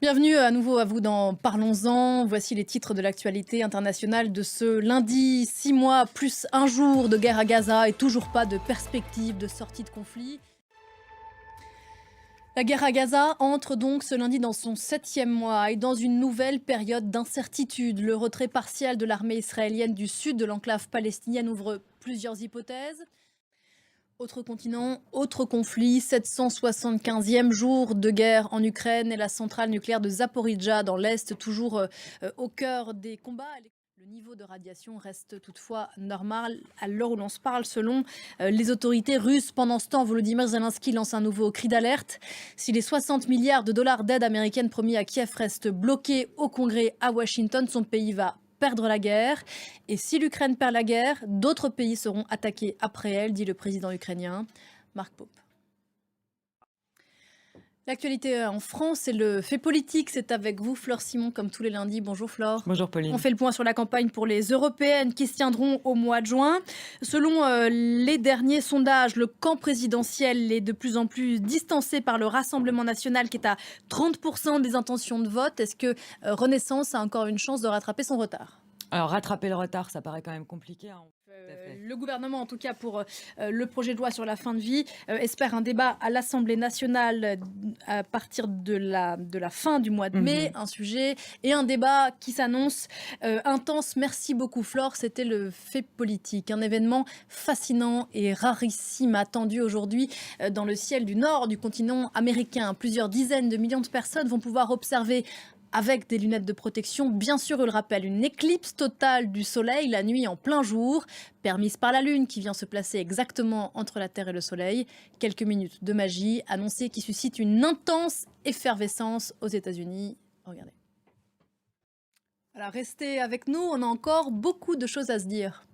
Bienvenue à nouveau à vous dans Parlons-en. Voici les titres de l'actualité internationale de ce lundi. 6 mois plus un jour de guerre à Gaza et toujours pas de perspective de sortie de conflit. La guerre à Gaza entre donc ce lundi dans son 7e mois et dans une nouvelle période d'incertitude. Le retrait partiel de l'armée israélienne du sud de l'enclave palestinienne ouvre plusieurs hypothèses. Autre continent, autre conflit, 775e jour de guerre en Ukraine et la centrale nucléaire de Zaporijjia dans l'Est, toujours au cœur des combats. Le niveau de radiation reste toutefois normal à l'heure où l'on se parle selon les autorités russes. Pendant ce temps, Volodymyr Zelensky lance un nouveau cri d'alerte. Si les 60 milliards de dollars d'aide américaine promis à Kiev restent bloqués au Congrès à Washington, son pays va perdre la guerre. Et si l'Ukraine perd la guerre, d'autres pays seront attaqués après elle, dit le président ukrainien, Mark Pope. L'actualité en France et le fait politique, c'est avec vous, Flore Simon, comme tous les lundis. Bonjour Flore. Bonjour Pauline. On fait le point sur la campagne pour les européennes qui se tiendront au mois de juin. Selon les derniers sondages, le camp présidentiel est de plus en plus distancé par le Rassemblement national qui est à 30% des intentions de vote. Est-ce que Renaissance a encore une chance de rattraper son retard ? Alors rattraper le retard, ça paraît quand même compliqué. Le gouvernement, en tout cas pour le projet de loi sur la fin de vie, espère un débat à l'Assemblée nationale à partir de la fin du mois de mai, un sujet et un débat qui s'annonce intense. Merci beaucoup Flore, c'était le fait politique, un événement fascinant et rarissime attendu aujourd'hui dans le ciel du nord du continent américain. Plusieurs dizaines de millions de personnes vont pouvoir observer avec des lunettes de protection, bien sûr, il rappelle une éclipse totale du soleil la nuit en plein jour, permise par la lune qui vient se placer exactement entre la Terre et le soleil. Quelques minutes de magie annoncée qui suscite une intense effervescence aux États-Unis. Regardez. Alors restez avec nous, on a encore beaucoup de choses à se dire.